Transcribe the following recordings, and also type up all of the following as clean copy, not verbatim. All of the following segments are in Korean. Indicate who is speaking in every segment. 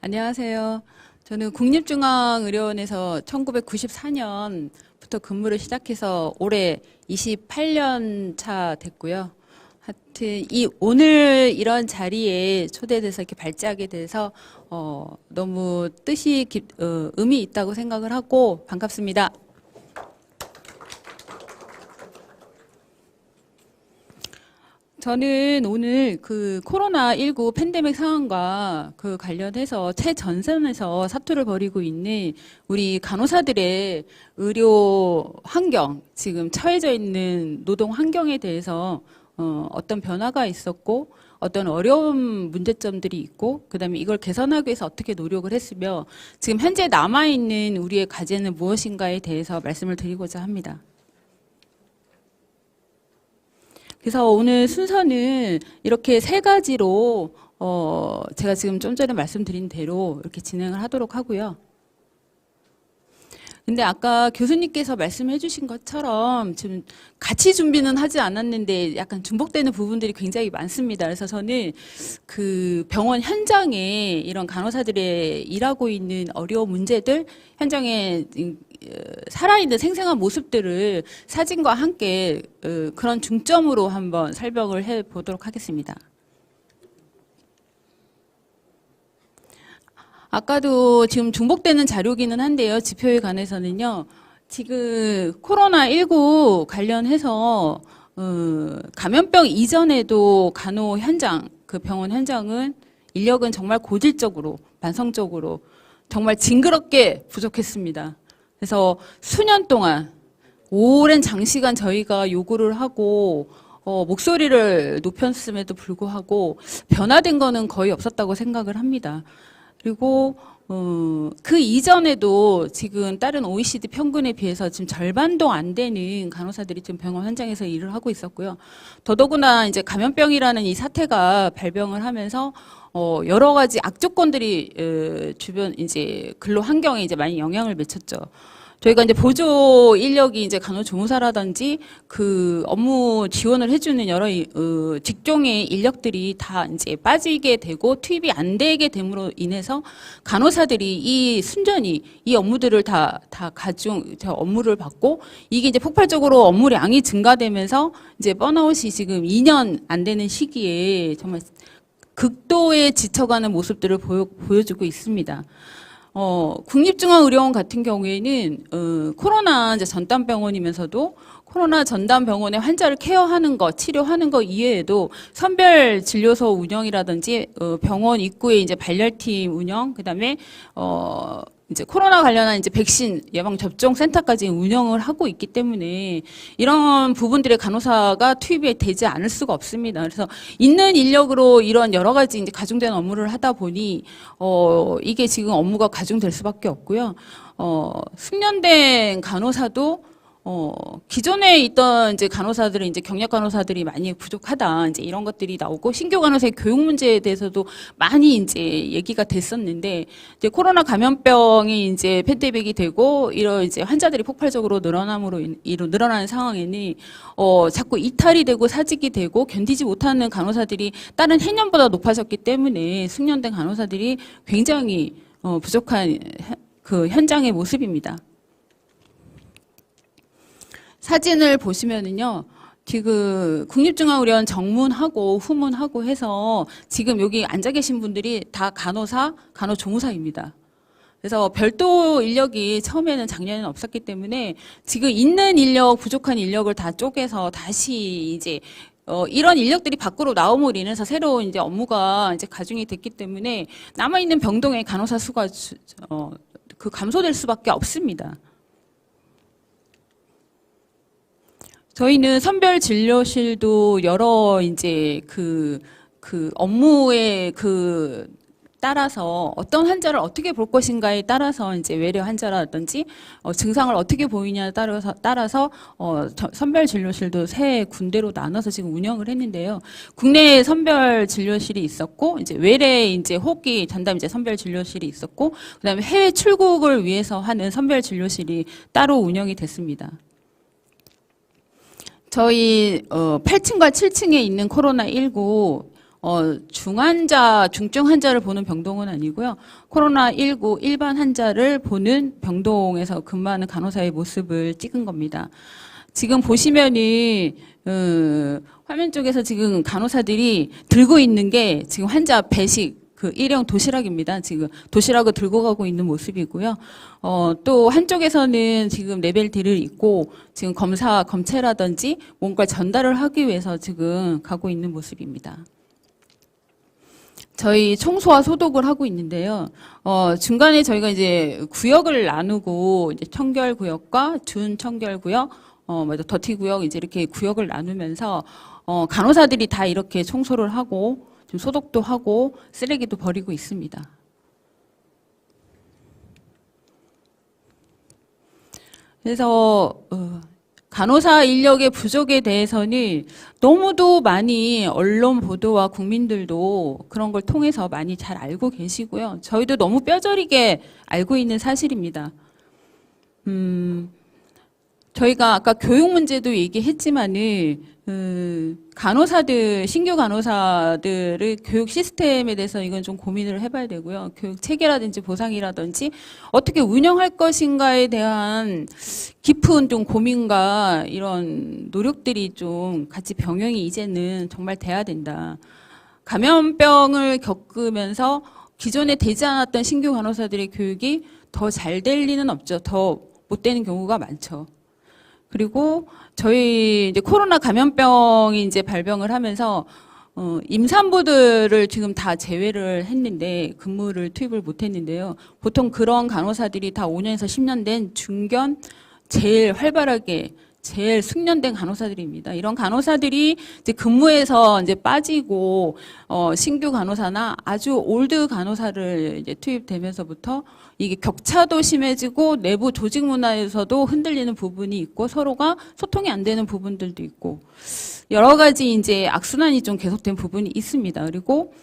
Speaker 1: 안녕하세요. 저는 국립중앙의료원에서 1994년부터 근무를 시작해서 올해 28년 차 됐고요. 하여튼 오늘 이런 자리에 초대돼서 이렇게 발제하게 돼서 너무 의미 있다고 생각을 하고 반갑습니다. 저는 오늘 그 코로나19 팬데믹 상황과 그 관련해서 최전선에서 사투를 벌이고 있는 우리 간호사들의 의료 환경, 지금 처해져 있는 노동 환경에 대해서 어떤 변화가 있었고 어떤 어려운 문제점들이 있고 그다음에 이걸 개선하기 위해서 어떻게 노력을 했으며 지금 현재 남아있는 우리의 과제는 무엇인가에 대해서 말씀을 드리고자 합니다. 그래서 오늘 순서는 이렇게 세 가지로 제가 지금 좀 전에 말씀드린 대로 이렇게 진행을 하도록 하고요. 근데 아까 교수님께서 말씀해 주신 것처럼 지금 같이 준비는 하지 않았는데 약간 중복되는 부분들이 굉장히 많습니다. 그래서 저는 그 병원 현장에 이런 간호사들의 일하고 있는 어려운 문제들, 현장에 살아있는 생생한 모습들을 사진과 함께 그런 중점으로 한번 설명을 해 보도록 하겠습니다. 아까도 지금 중복되는 자료기는 한데요. 지표에 관해서는요. 지금 코로나19 관련해서 감염병 이전에도 간호 현장, 그 병원 현장은 인력은 정말 고질적으로, 만성적으로 정말 징그럽게 부족했습니다. 그래서 수년 동안 오랜 장시간 저희가 요구를 하고 목소리를 높였음에도 불구하고 변화된 거는 거의 없었다고 생각을 합니다. 그리고 그 이전에도 지금 다른 OECD 평균에 비해서 지금 절반도 안 되는 간호사들이 지금 병원 현장에서 일을 하고 있었고요. 더더구나 이제 감염병이라는 이 사태가 발병을 하면서 여러 가지 악조건들이 주변 이제 근로 환경에 이제 많이 영향을 미쳤죠. 저희가 이제 보조 인력이 이제 간호조무사라든지 그 업무 지원을 해주는 여러 직종의 인력들이 다 이제 빠지게 되고 투입이 안 되게 됨으로 인해서 간호사들이 이 순전히 이 업무들을 다 업무를 받고 이게 이제 폭발적으로 업무량이 증가되면서 이제 번아웃이 지금 2년 안 되는 시기에 정말 극도의 지쳐가는 모습들을 보여주고 있습니다. 국립중앙의료원 같은 경우에는 코로나 이제 전담병원이면서도 코로나 전담병원의 환자를 케어하는 것, 치료하는 것 이외에도 선별 진료소 운영이라든지 병원 입구에 이제 발열팀 운영, 그다음에 이제 코로나 관련한 이제 백신 예방 접종 센터까지 운영을 하고 있기 때문에 이런 부분들의 간호사가 투입이 되지 않을 수가 없습니다. 그래서 있는 인력으로 이런 여러 가지 이제 가중된 업무를 하다 보니 이게 지금 업무가 가중될 수밖에 없고요. 숙련된 간호사도 기존에 있던 이제 간호사들은 이제 경력 간호사들이 많이 부족하다. 이제 이런 것들이 나오고 신규 간호사의 교육 문제에 대해서도 많이 이제 얘기가 됐었는데 이제 코로나 감염병이 이제 팬데믹이 되고 이런 이제 환자들이 폭발적으로 늘어나는 상황에는 자꾸 이탈이 되고 사직이 되고 견디지 못하는 간호사들이 다른 해년보다 높아졌기 때문에 숙련된 간호사들이 굉장히 부족한 그 현장의 모습입니다. 사진을 보시면은요, 지금 국립중앙의료원 정문하고 후문하고 해서 지금 여기 앉아 계신 분들이 다 간호사, 간호조무사입니다. 그래서 별도 인력이 처음에는 작년에는 없었기 때문에 지금 있는 인력, 부족한 인력을 다 쪼개서 다시 이제 이런 인력들이 밖으로 나옴으로 인해서 새로운 이제 업무가 이제 가중이 됐기 때문에 남아있는 병동의 간호사 수가 그 감소될 수밖에 없습니다. 저희는 선별 진료실도 여러 이제 그 업무에 따라서 어떤 환자를 어떻게 볼 것인가에 따라서 이제 외래 환자라든지 증상을 어떻게 보이냐에 따라서 선별 진료실도 세 군데로 나눠서 지금 운영을 했는데요. 국내에 선별 진료실이 있었고 이제 외래 이제 호기 전담 이제 선별 진료실이 있었고 그다음에 해외 출국을 위해서 하는 선별 진료실이 따로 운영이 됐습니다. 저희 8층과 7층에 있는 코로나19 중환자, 중증 환자를 보는 병동은 아니고요. 코로나19 일반 환자를 보는 병동에서 근무하는 간호사의 모습을 찍은 겁니다. 지금 보시면은 화면 쪽에서 지금 간호사들이 들고 있는 게 지금 환자 배식 그 일회용 도시락입니다. 지금 도시락을 들고 가고 있는 모습이고요. 또 한쪽에서는 지금 레벨 D를 입고 지금 검체라든지 뭔가 전달을 하기 위해서 지금 가고 있는 모습입니다. 저희 청소와 소독을 하고 있는데요. 중간에 저희가 이제 구역을 나누고 이제 청결 구역과 준청결 구역, 더티 구역 이제 이렇게 구역을 나누면서 간호사들이 다 이렇게 청소를 하고 좀 소독도 하고 쓰레기도 버리고 있습니다. 그래서 간호사 인력의 부족에 대해서는 너무도 많이 언론 보도와 국민들도 그런 걸 통해서 많이 잘 알고 계시고요. 저희도 너무 뼈저리게 알고 있는 사실입니다. 저희가 아까 교육 문제도 얘기했지만은 간호사들, 신규 간호사들의 교육 시스템에 대해서 이건 좀 고민을 해봐야 되고요. 교육 체계라든지 보상이라든지 어떻게 운영할 것인가에 대한 깊은 좀 고민과 이런 노력들이 좀 같이 병행이 이제는 정말 돼야 된다. 감염병을 겪으면서 기존에 되지 않았던 신규 간호사들의 교육이 더 잘 될 리는 없죠. 더 못 되는 경우가 많죠. 그리고 저희 이제 코로나 감염병이 이제 발병을 하면서 임산부들을 지금 다 제외를 했는데 근무를 투입을 못 했는데요. 보통 그런 간호사들이 다 5년에서 10년 된 중견 제일 활발하게 제일 숙련된 간호사들입니다. 이런 간호사들이 이제 근무에서 이제 빠지고 신규 간호사나 아주 올드 간호사를 이제 투입되면서부터 이게 격차도 심해지고 내부 조직 문화에서도 흔들리는 부분이 있고 서로가 소통이 안 되는 부분들도 있고 여러 가지 이제 악순환이 좀 계속된 부분이 있습니다. 그리고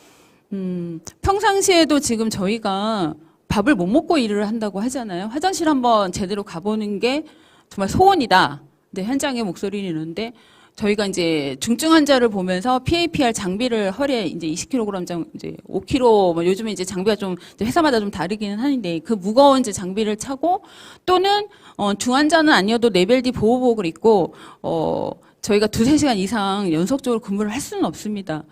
Speaker 1: 평상시에도 지금 저희가 밥을 못 먹고 일을 한다고 하잖아요. 화장실 한번 제대로 가보는 게 정말 소원이다. 네, 현장의 목소리는 이런데 저희가 이제 중증 환자를 보면서 PAPR 장비를 허리에 이제 20kg 이제 5kg 뭐 요즘에 이제 장비가 좀 회사마다 좀 다르기는 하는데 그 무거운 이제 장비를 차고 또는 중환자는 아니어도 레벨 D 보호복을 입고 저희가 2-3시간 이상 연속적으로 근무를 할 수는 없습니다.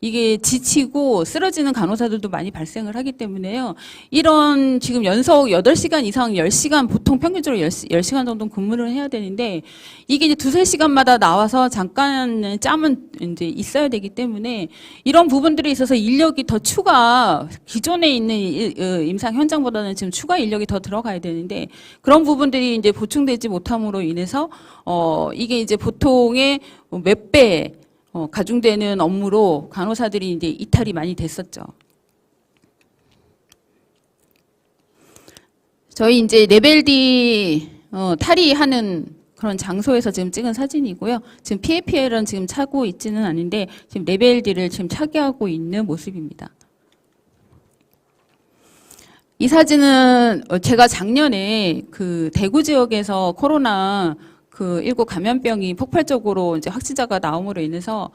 Speaker 1: 이게 지치고 쓰러지는 간호사들도 많이 발생을 하기 때문에요. 이런 지금 연속 8시간 이상 10시간 보통 평균적으로 10시간 정도 근무를 해야 되는데 이게 이제 2-3시간마다 나와서 잠깐 짬은 이제 있어야 되기 때문에 이런 부분들에 있어서 인력이 더 추가 기존에 있는 임상 현장보다는 지금 추가 인력이 더 들어가야 되는데 그런 부분들이 이제 보충되지 못함으로 인해서 이게 이제 보통의 몇 배 가중되는 업무로 간호사들이 이제 이탈이 많이 됐었죠. 저희 이제 레벨 D 탈의하는 그런 장소에서 지금 찍은 사진이고요. 지금 PAPL은 지금 차고 있지는 않은데 지금 레벨 D를 지금 차기하고 있는 모습입니다. 이 사진은 제가 작년에 그 대구 지역에서 코로나 19 감염병이 폭발적으로 이제 확진자가 나옴으로 인해서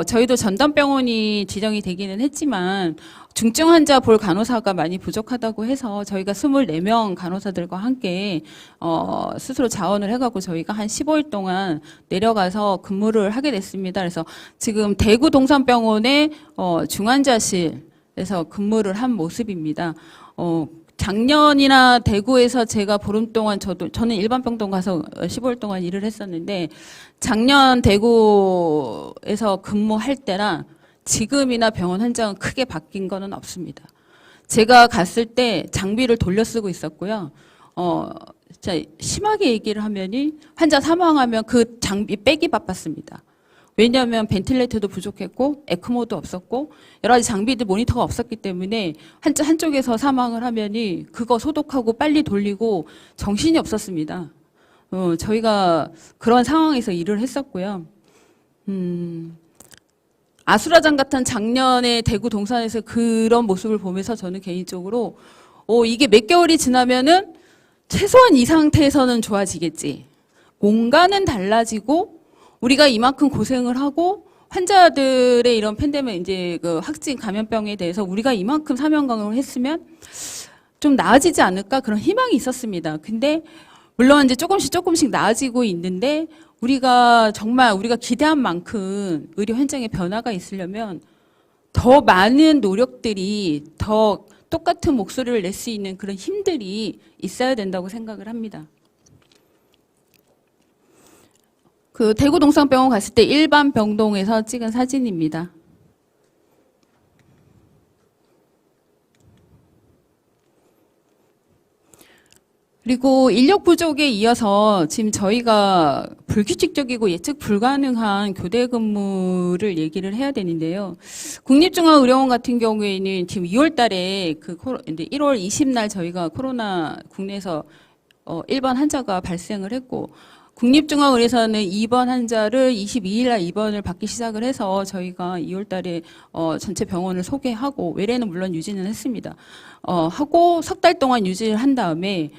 Speaker 1: 저희도 전담병원이 지정이 되기는 했지만 중증 환자 볼 간호사가 많이 부족하다고 해서 저희가 24명 간호사들과 함께 스스로 자원을 해갖고 저희가 한 15일 동안 내려가서 근무를 하게 됐습니다. 그래서 지금 대구 동산병원의 중환자실에서 근무를 한 모습입니다. 작년이나 대구에서 제가 보름 동안 저는 일반 병동 가서 15일 동안 일을 했었는데 작년 대구에서 근무할 때랑 지금이나 병원 현장은 크게 바뀐 거는 없습니다. 제가 갔을 때 장비를 돌려 쓰고 있었고요. 진짜 심하게 얘기를 하면이 환자 사망하면 그 장비 빼기 바빴습니다. 왜냐하면 벤틸레이터도 부족했고 에크모도 없었고 여러 가지 장비들 모니터가 없었기 때문에 한쪽에서 사망을 하면이 그거 소독하고 빨리 돌리고 정신이 없었습니다. 저희가 그런 상황에서 일을 했었고요. 아수라장 같은 작년에 대구 동산에서 그런 모습을 보면서 저는 개인적으로 이게 몇 개월이 지나면은 최소한 이 상태에서는 좋아지겠지. 공간은 달라지고 우리가 이만큼 고생을 하고 환자들의 이런 팬데믹 이제 그 확진 감염병에 대해서 우리가 이만큼 사명 강령을 했으면 좀 나아지지 않을까 그런 희망이 있었습니다. 근데 물론 이제 조금씩 나아지고 있는데 우리가 정말 우리가 기대한 만큼 의료 현장에 변화가 있으려면 더 많은 노력들이 더 똑같은 목소리를 낼 수 있는 그런 힘들이 있어야 된다고 생각을 합니다. 그 대구 동상병원 갔을 때 일반 병동에서 찍은 사진입니다. 그리고 인력 부족에 이어서 지금 저희가 불규칙적이고 예측 불가능한 교대 근무를 얘기를 해야 되는데요. 국립중앙의료원 같은 경우에는 지금 2월 달에 이제 1월 20날 저희가 코로나 국내에서 일반 환자가 발생을 했고, 국립중앙의료원에서는 입원 환자를 22일 날 입원을 받기 시작을 해서 저희가 2월 달에 전체 병원을 소개하고, 외래는 물론 유지는 했습니다. 하고 석 달 동안 유지를 한 다음에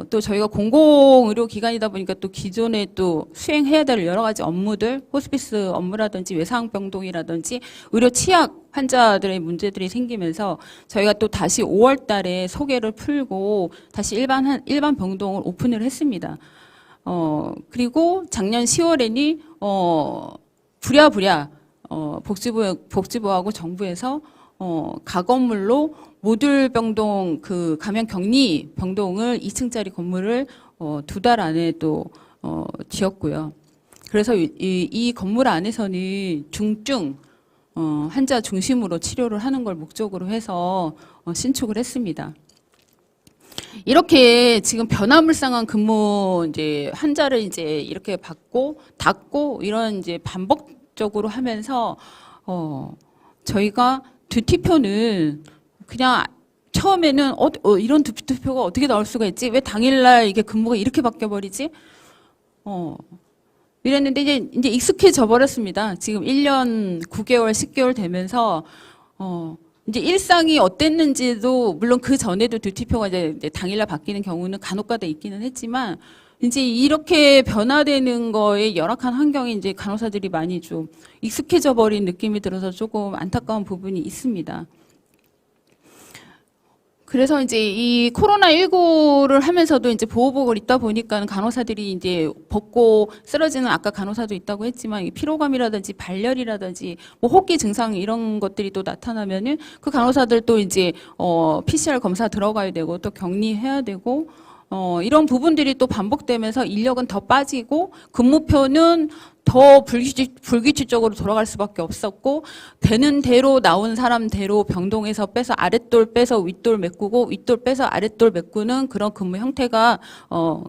Speaker 1: 또 저희가 공공의료 기관이다 보니까 또 기존에 또 수행해야 될 여러 가지 업무들, 호스피스 업무라든지 외상병동이라든지 의료 취약 환자들의 문제들이 생기면서 저희가 또 다시 5월 달에 소개를 풀고 다시 일반 병동을 오픈을 했습니다. 그리고 작년 10월에는 부랴부랴 복지부하고 정부에서 가건물로 모듈 병동 그 감염 격리 병동을 2층짜리 건물을 2달 안에 또 지었고요. 그래서 이 건물 안에서는 중증 환자 중심으로 치료를 하는 걸 목적으로 해서 신축을 했습니다. 이렇게 지금 변화무쌍한 근무 이제 환자를 이제 이렇게 받고 닫고 이런 이제 반복적으로 하면서 저희가 듀티표는 그냥 처음에는 이런 듀티표가 어떻게 나올 수가 있지? 왜 당일날 이게 근무가 이렇게 바뀌어 버리지? 이랬는데 이제 익숙해져 버렸습니다. 지금 1년 9개월, 10개월 되면서 이제 일상이 어땠는지도 물론 그 전에도 듀티표가 이제 당일날 바뀌는 경우는 간혹가다 있기는 했지만 이제 이렇게 변화되는 거에 열악한 환경에 이제 간호사들이 많이 좀 익숙해져 버린 느낌이 들어서 조금 안타까운 부분이 있습니다. 그래서 이제 이 코로나19를 하면서도 이제 보호복을 입다 보니까 간호사들이 이제 벗고 쓰러지는 아까 간호사도 있다고 했지만 피로감이라든지 발열이라든지 뭐 호흡기 증상 이런 것들이 또 나타나면은 그 간호사들 또 이제 PCR 검사 들어가야 되고 또 격리해야 되고 이런 부분들이 또 반복되면서 인력은 더 빠지고 근무표는 더 불규칙적으로 돌아갈 수밖에 없었고 되는 대로 나온 사람대로 병동에서 빼서 아랫돌 빼서 윗돌 메꾸고 윗돌 빼서 아랫돌 메꾸는 그런 근무 형태가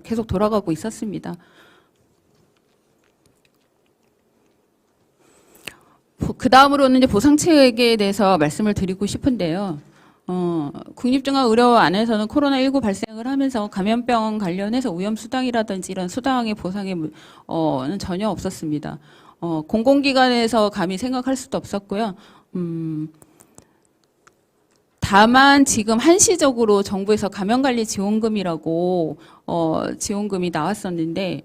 Speaker 1: 계속 돌아가고 있었습니다. 그 다음으로는 이제 보상체계에 대해서 말씀을 드리고 싶은데요. 국립중앙의료원 안에서는 코로나19 발생을 하면서 감염병 관련해서 위험수당이라든지 이런 수당의 보상은 전혀 없었습니다. 공공기관에서 감히 생각할 수도 없었고요. 다만 지금 한시적으로 정부에서 감염관리지원금이라고 지원금이 나왔었는데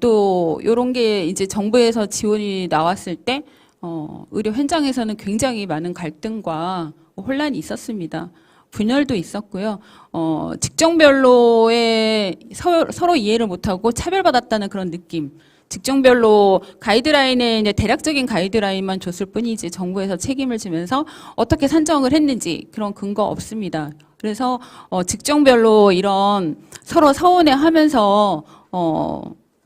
Speaker 1: 또 이런 게 이제 정부에서 지원이 나왔을 때 의료 현장에서는 굉장히 많은 갈등과 혼란이 있었습니다. 분열도 있었고요. 직종별로의 서로 이해를 못하고 차별받았다는 그런 느낌. 직종별로 가이드라인에 이제 대략적인 가이드라인만 줬을 뿐이지 정부에서 책임을 지면서 어떻게 산정을 했는지 그런 근거 없습니다. 그래서 직종별로 이런 서로 서운해하면서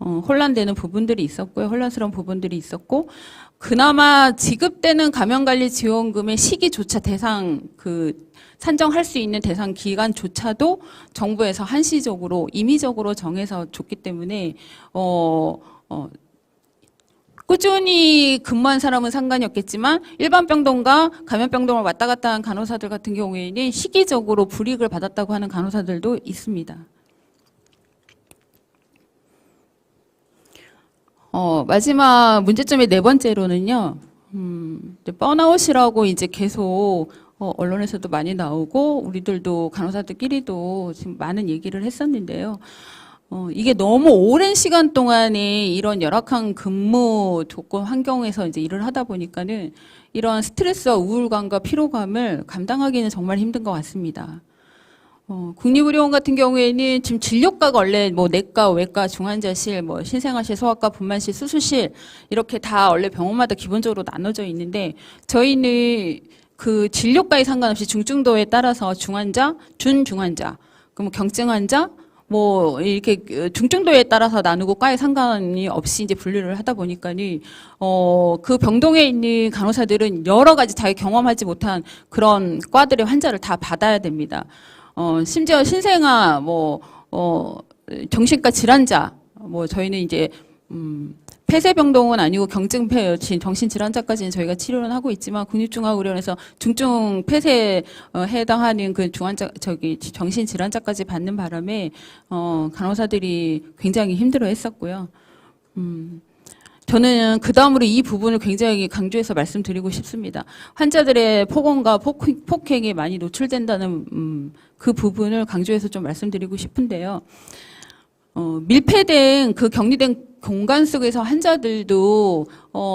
Speaker 1: 혼란되는 부분들이 있었고요. 혼란스러운 부분들이 있었고 그나마 지급되는 감염관리지원금의 시기조차 산정할 수 있는 대상 기간조차도 정부에서 한시적으로 임의적으로 정해서 줬기 때문에 꾸준히 근무한 사람은 상관이 없겠지만 일반 병동과 감염병동을 왔다 갔다 한 간호사들 같은 경우에는 시기적으로 불이익을 받았다고 하는 간호사들도 있습니다. 마지막 문제점의 네 번째로는요, 번아웃이라고 이제 계속 언론에서도 많이 나오고 우리들도 간호사들끼리도 지금 많은 얘기를 했었는데요. 이게 너무 오랜 시간 동안에 이런 열악한 근무 조건 환경에서 이제 일을 하다 보니까는 이런 스트레스와 우울감과 피로감을 감당하기는 정말 힘든 것 같습니다. 국립의료원 같은 경우에는 지금 진료과가 원래 뭐 내과, 외과, 중환자실, 뭐 신생아실, 소아과, 분만실, 수술실 이렇게 다 원래 병원마다 기본적으로 나눠져 있는데 저희는 그 진료과에 상관없이 중증도에 따라서 중환자, 준중환자, 그럼 경증 환자, 뭐 이렇게 중증도에 따라서 나누고 과에 상관이 없이 이제 분류를 하다 보니까는 그 병동에 있는 간호사들은 여러 가지 자기 경험하지 못한 그런 과들의 환자를 다 받아야 됩니다. 심지어 신생아 정신과 질환자 저희는 이제 폐쇄병동은 아니고 경증 정신질환자까지는 저희가 치료는 하고 있지만 국립중앙의료원에서 중증 폐쇄에 해당하는 그 정신질환자까지 받는 바람에 간호사들이 굉장히 힘들어했었고요. 저는 그 다음으로 이 부분을 굉장히 강조해서 말씀드리고 싶습니다. 환자들의 폭언과 폭행에 많이 노출된다는 그 부분을 강조해서 좀 말씀드리고 싶은데요. 밀폐된 그 격리된 공간 속에서 환자들도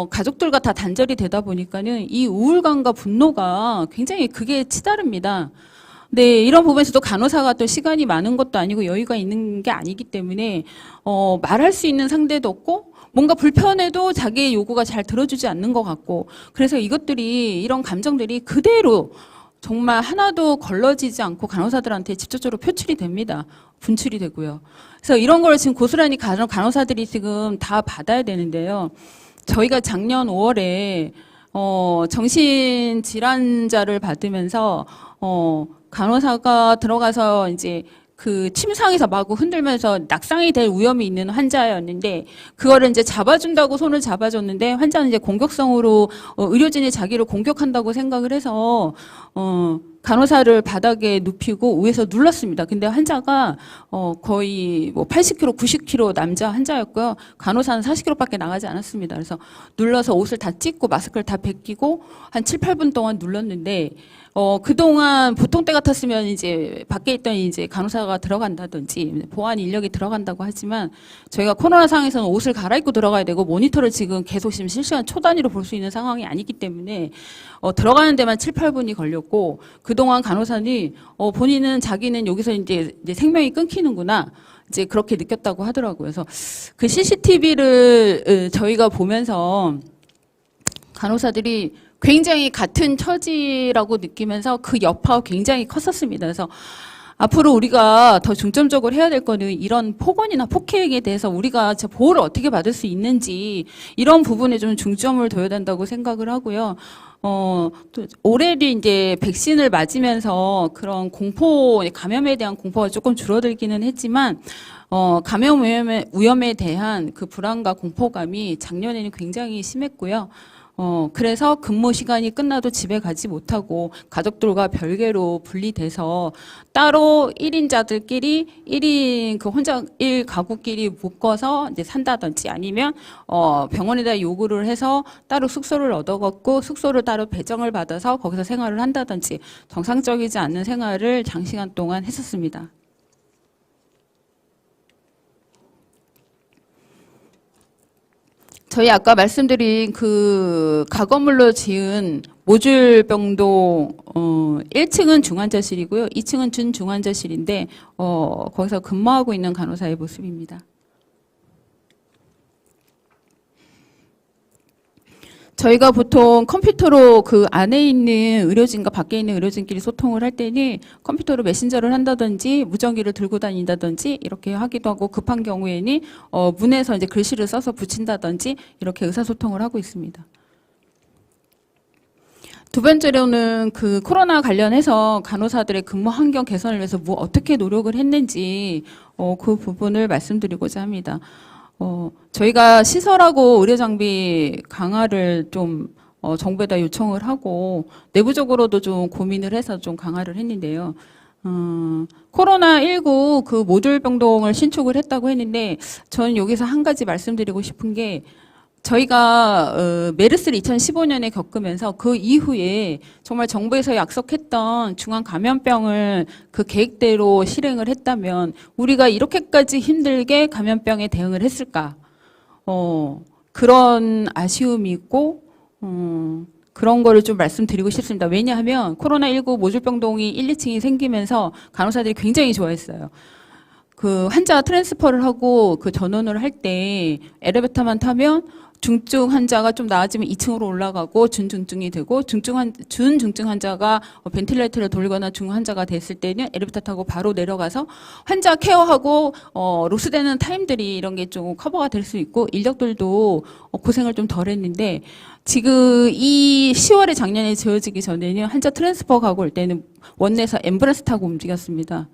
Speaker 1: 가족들과 다 단절이 되다 보니까는 이 우울감과 분노가 굉장히 그게 치다릅니다. 네, 이런 부분에서도 간호사가 또 시간이 많은 것도 아니고 여유가 있는 게 아니기 때문에 말할 수 있는 상대도 없고 뭔가 불편해도 자기의 요구가 잘 들어주지 않는 것 같고 그래서 이런 감정들이 그대로 정말 하나도 걸러지지 않고 간호사들한테 직접적으로 표출이 됩니다. 분출이 되고요. 그래서 이런 걸 지금 고스란히 간호사들이 지금 다 받아야 되는데요. 저희가 작년 5월에 정신질환자를 받으면서 간호사가 들어가서 이제 그 침상에서 마구 흔들면서 낙상이 될 위험이 있는 환자였는데 그거를 이제 잡아준다고 손을 잡아줬는데 환자는 이제 공격성으로 의료진이 자기를 공격한다고 생각을 해서 간호사를 바닥에 눕히고 위에서 눌렀습니다. 근데 환자가 거의 뭐 80kg, 90kg 남자 환자였고요. 간호사는 40kg밖에 나가지 않았습니다. 그래서 눌러서 옷을 다 찢고 마스크를 다 벗기고 한 7, 8분 동안 눌렀는데 그동안 보통 때 같았으면 이제 밖에 있던 이제 간호사가 들어간다든지 보안 인력이 들어간다고 하지만 저희가 코로나 상황에서는 옷을 갈아입고 들어가야 되고 모니터를 지금 계속 지금 실시간 초단위로 볼 수 있는 상황이 아니기 때문에 들어가는 데만 7, 8분이 걸렸고 그동안 간호사는 본인은 자기는 여기서 이제 생명이 끊기는구나 이제 그렇게 느꼈다고 하더라고요. 그래서 그 CCTV를 저희가 보면서 간호사들이 굉장히 같은 처지라고 느끼면서 그 여파가 굉장히 컸었습니다. 그래서 앞으로 우리가 더 중점적으로 해야 될 거는 이런 폭언이나 폭행에 대해서 우리가 보호를 어떻게 받을 수 있는지 이런 부분에 좀 중점을 둬야 된다고 생각을 하고요. 또 올해도 이제 백신을 맞으면서 그런 감염에 대한 공포가 조금 줄어들기는 했지만 감염 위험에 대한 그 불안과 공포감이 작년에는 굉장히 심했고요. 그래서 근무 시간이 끝나도 집에 가지 못하고 가족들과 별개로 분리돼서 따로 1인자들끼리 1인 그 혼자 1가구끼리 묶어서 이제 산다든지 아니면 병원에다 요구를 해서 따로 숙소를 얻어갖고 숙소를 따로 배정을 받아서 거기서 생활을 한다든지 정상적이지 않은 생활을 장시간 동안 했었습니다. 저희 아까 말씀드린 그 가건물로 지은 모듈 병동 1층은 중환자실이고요. 2층은 준중환자실인데 거기서 근무하고 있는 간호사의 모습입니다. 저희가 보통 컴퓨터로 그 안에 있는 의료진과 밖에 있는 의료진끼리 소통을 할 때는 컴퓨터로 메신저를 한다든지 무전기를 들고 다닌다든지 이렇게 하기도 하고 급한 경우에는 문에서 이제 글씨를 써서 붙인다든지 이렇게 의사소통을 하고 있습니다. 두 번째로는 그 코로나 관련해서 간호사들의 근무 환경 개선을 위해서 어떻게 노력을 했는지 그 부분을 말씀드리고자 합니다. 저희가 시설하고 의료장비 강화를 좀 정부에다 요청을 하고 내부적으로도 좀 고민을 해서 좀 강화를 했는데요. 코로나19 그 모듈 병동을 신축을 했다고 했는데 저는 여기서 한 가지 말씀드리고 싶은 게 저희가 메르스를 2015년에 겪으면서 그 이후에 정말 정부에서 약속했던 중앙 감염병을 그 계획대로 실행을 했다면 우리가 이렇게까지 힘들게 감염병에 대응을 했을까? 그런 아쉬움이 있고 그런 거를 좀 말씀드리고 싶습니다. 왜냐하면 코로나19 모듈병동이 1, 2층이 생기면서 간호사들이 굉장히 좋아했어요. 그 환자 트랜스퍼를 하고 그 전원을 할 때 엘리베이터만 타면 중증 환자가 좀 나아지면 2층으로 올라가고 준중증이 되고 준중증 환자가 벤틸레이터를 돌거나 중환자가 됐을 때는 엘리베이터 타고 바로 내려가서 환자 케어하고 로스되는 타임들이 이런 게 좀 커버가 될 수 있고 인력들도 고생을 좀 덜 했는데 지금 이 10월에 작년에 지어지기 전에는 환자 트랜스퍼 가고 올 때는 원내에서 앰뷸런스 타고 움직였습니다.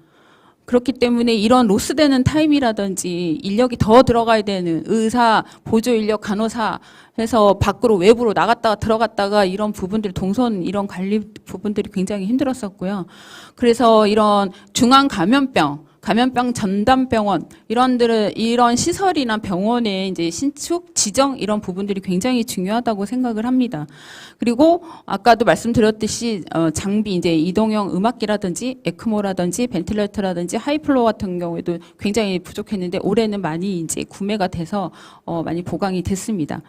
Speaker 1: 그렇기 때문에 이런 로스되는 타임이라든지 인력이 더 들어가야 되는 의사, 보조인력, 간호사 해서 밖으로 외부로 나갔다가 들어갔다가 이런 부분들 동선 이런 관리 부분들이 굉장히 힘들었었고요. 그래서 이런 중앙 감염병 전담병원 이런 시설이나 병원의 이제 신축 지정 이런 부분들이 굉장히 중요하다고 생각을 합니다. 그리고 아까도 말씀드렸듯이 장비 이제 이동형 음압기라든지 에크모라든지 벤틸레이터라든지 하이플로우 같은 경우에도 굉장히 부족했는데 올해는 많이 이제 구매가 돼서 많이 보강이 됐습니다.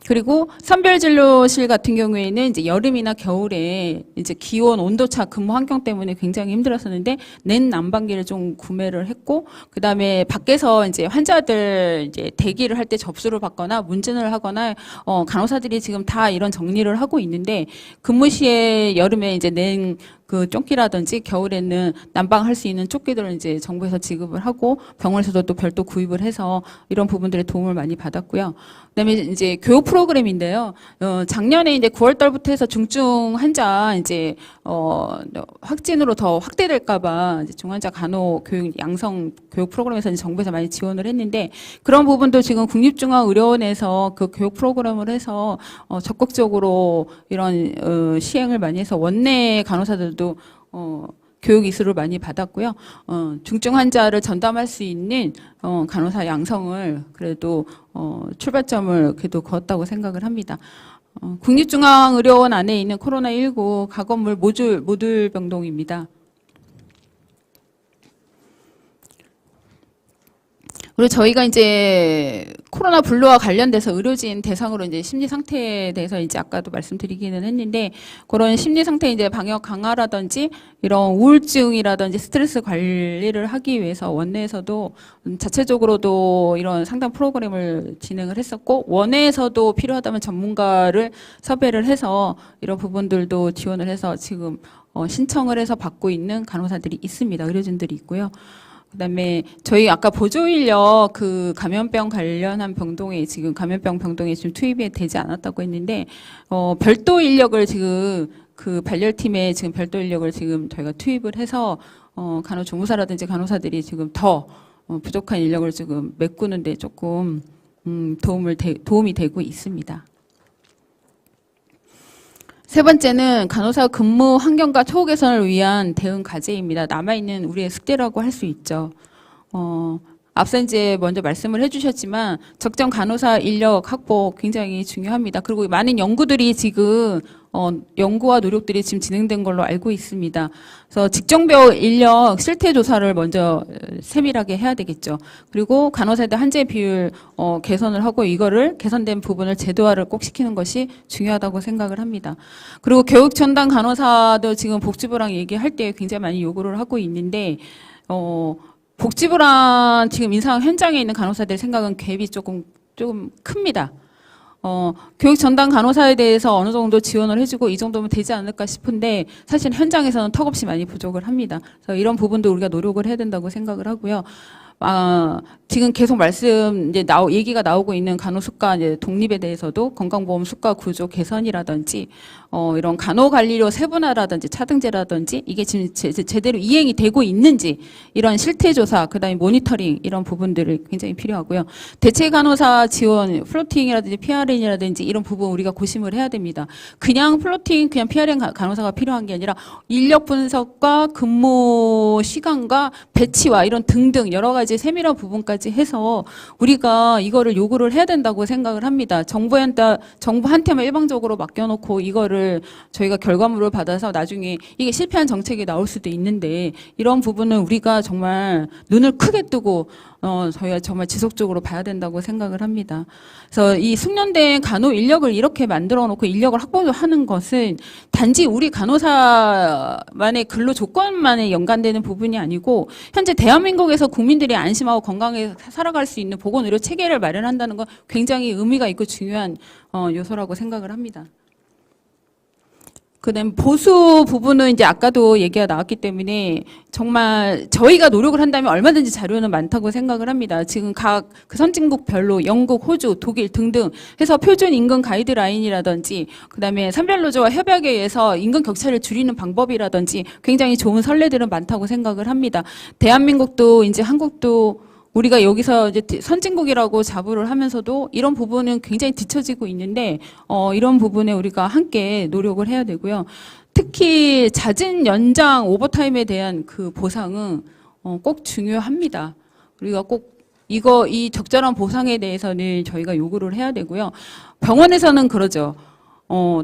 Speaker 1: 그리고 선별진료실 같은 경우에는 이제 여름이나 겨울에 이제 기온, 온도차, 근무 환경 때문에 굉장히 힘들었었는데 냉난방기를 좀 구매를 했고 그다음에 밖에서 이제 환자들 이제 대기를 할 때 접수를 받거나 문진을 하거나 간호사들이 지금 다 이런 정리를 하고 있는데 근무 시에 여름에 이제 그 조끼라든지 겨울에는 난방할 수 있는 조끼들을 이제 정부에서 지급을 하고 병원에서도 또 별도 구입을 해서 이런 부분들의 도움을 많이 받았고요. 그다음에 이제 교육 프로그램인데요. 작년에 이제 9월 달부터 해서 중증 환자 이제 확진으로 더 확대될까봐 중환자 간호 교육 양성 교육 프로그램에서 이제 정부에서 많이 지원을 했는데 그런 부분도 지금 국립중앙의료원에서 그 교육 프로그램을 해서 적극적으로 이런 시행을 많이 해서 원내 간호사들도 교육 이수를 많이 받았고요. 중증 환자를 전담할 수 있는 간호사 양성을 그래도 출발점을 그래도 그었다고 생각을 합니다. 국립중앙의료원 안에 있는 코로나19 가건물 모듈 병동입니다. 그리고 저희가 이제 코로나 블루와 관련돼서 의료진 대상으로 이제 심리 상태에 대해서 이제 아까도 말씀드리기는 했는데 그런 심리 상태 이제 방역 강화라든지 이런 우울증이라든지 스트레스 관리를 하기 위해서 원내에서도 자체적으로도 이런 상담 프로그램을 진행을 했었고 원내에서도 필요하다면 전문가를 섭외를 해서 이런 부분들도 지원을 해서 지금 신청을 해서 받고 있는 간호사들이 있습니다. 의료진들이 있고요. 그다음에 저희 아까 보조인력 그 감염병 관련한 병동에 지금 감염병 병동에 지금 투입이 되지 않았다고 했는데 별도 인력을 지금 그 발열팀에 지금 별도 인력을 지금 저희가 투입을 해서 간호조무사라든지 간호사들이 지금 더 부족한 인력을 지금 메꾸는데 조금 도움이 되고 있습니다. 세 번째는 간호사 근무 환경과 처우 개선을 위한 대응 과제입니다. 남아있는 우리의 숙제라고 할 수 있죠. 앞서 이제 먼저 말씀을 해주셨지만 적정 간호사 인력 확보 굉장히 중요합니다. 그리고 많은 연구들이 지금 연구와 노력들이 지금 진행된 걸로 알고 있습니다. 그래서 직종별 인력 실태 조사를 먼저 세밀하게 해야 되겠죠. 그리고 간호사들 한재 비율 개선을 하고 이거를 개선된 부분을 제도화를 꼭 시키는 것이 중요하다고 생각을 합니다. 그리고 교육 전담 간호사도 지금 복지부랑 얘기할 때 굉장히 많이 요구를 하고 있는데 복지부랑 지금 인상 현장에 있는 간호사들 생각은 갭이 조금 큽니다. 교육 전담 간호사에 대해서 어느 정도 지원을 해주고 이 정도면 되지 않을까 싶은데 사실 현장에서는 턱없이 많이 부족을 합니다. 그래서 이런 부분도 우리가 노력을 해야 된다고 생각을 하고요. 지금 계속 얘기가 나오고 있는 간호수가 이제 독립에 대해서도 건강보험 수가 구조 개선이라든지 이런 간호관리료 세분화라든지 차등제라든지 이게 지금 제대로 이행이 되고 있는지 이런 실태조사 그다음에 모니터링 이런 부분들이 굉장히 필요하고요. 대체 간호사 지원 플로팅이라든지 PRN이라든지 이런 부분 우리가 고심을 해야 됩니다. 그냥 플로팅 그냥 PRN 간호사가 필요한 게 아니라 인력 분석과 근무 시간과 배치와 이런 등등 여러 가지 부분까지 세밀한 부분까지 해서 우리가 이거를 요구를 해야 된다고 생각을 합니다. 정부한테만 일방적으로 맡겨놓고 이거를 저희가 결과물을 받아서 나중에 이게 실패한 정책이 나올 수도 있는데 이런 부분은 우리가 정말 눈을 크게 뜨고 저희가 정말 지속적으로 봐야 된다고 생각을 합니다. 그래서 이 숙련된 간호 인력을 이렇게 만들어 놓고 인력을 확보하는 것은 단지 우리 간호사만의 근로 조건만에 연관되는 부분이 아니고 현재 대한민국에서 국민들이 안심하고 건강하게 살아갈 수 있는 보건의료 체계를 마련한다는 건 굉장히 의미가 있고 중요한 요소라고 생각을 합니다. 그다음 보수 부분은 이제 아까도 얘기가 나왔기 때문에 정말 저희가 노력을 한다면 얼마든지 자료는 많다고 생각을 합니다. 지금 각 그 선진국별로 영국, 호주, 독일 등등 해서 표준 임금 가이드라인이라든지 그다음에 산별노조와 협약에 의해서 임금 격차를 줄이는 방법이라든지 굉장히 좋은 선례들은 많다고 생각을 합니다. 대한민국도 이제 한국도 우리가 여기서 이제 선진국이라고 자부를 하면서도 이런 부분은 굉장히 뒤처지고 있는데 이런 부분에 우리가 함께 노력을 해야 되고요. 특히 잦은 연장 오버타임에 대한 그 보상은 꼭 중요합니다. 우리가 꼭 이 적절한 보상에 대해서는 저희가 요구를 해야 되고요. 병원에서는 그러죠.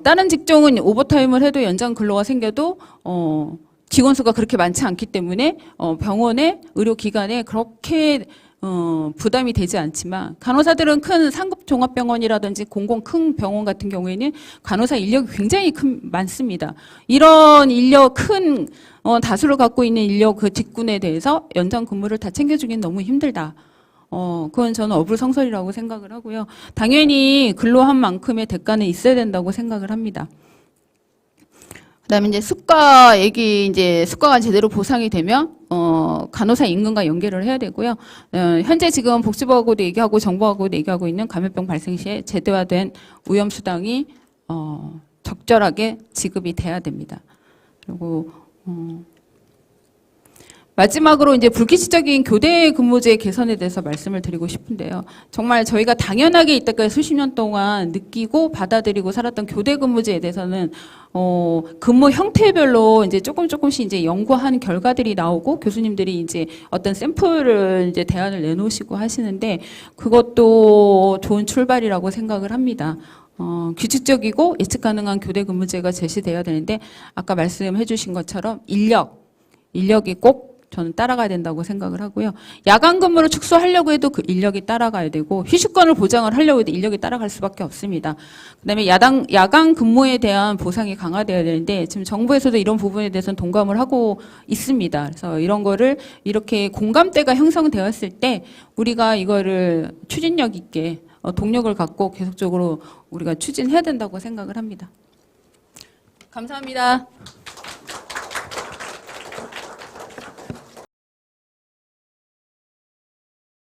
Speaker 1: 다른 직종은 오버타임을 해도 연장 근로가 생겨도 직원 수가 그렇게 많지 않기 때문에 병원에 의료기관에 그렇게 부담이 되지 않지만 간호사들은 큰 상급 종합병원이라든지 공공 큰 병원 같은 경우에는 간호사 인력이 굉장히 많습니다. 이런 인력 큰 다수를 갖고 있는 인력 그 직군에 대해서 연장 근무를 다 챙겨주기는 너무 힘들다. 그건 저는 어불성설이라고 생각을 하고요. 당연히 근로한 만큼의 대가는 있어야 된다고 생각을 합니다. 그다음에 이제 수가가 제대로 보상이 되면 간호사 임금과 연계를 해야 되고요. 현재 지금 복지부하고도 얘기하고 정부하고도 얘기하고 있는 감염병 발생 시에 제도화된 위험수당이 적절하게 지급이 돼야 됩니다. 그리고 마지막으로 이제 불규칙적인 교대 근무제 개선에 대해서 말씀을 드리고 싶은데요. 정말 저희가 당연하게 이때까지 수십 년 동안 느끼고 받아들이고 살았던 교대 근무제에 대해서는 근무 형태별로 이제 조금씩 이제 연구하는 결과들이 나오고 교수님들이 이제 어떤 샘플을 이제 대안을 내놓으시고 하시는데 그것도 좋은 출발이라고 생각을 합니다. 규칙적이고 예측 가능한 교대 근무제가 제시돼야 되는데 아까 말씀해 주신 것처럼 인력이 꼭 저는 따라가야 된다고 생각을 하고요. 야간 근무를 축소하려고 해도 그 인력이 따라가야 되고 휴식권을 보장을 하려고 해도 인력이 따라갈 수밖에 없습니다. 그다음에 야간 근무에 대한 보상이 강화되어야 되는데 지금 정부에서도 이런 부분에 대해서는 동감을 하고 있습니다. 그래서 이런 거를 이렇게 공감대가 형성되었을 때 우리가 이거를 추진력 있게 동력을 갖고 계속적으로 우리가 추진해야 된다고 생각을 합니다. 감사합니다.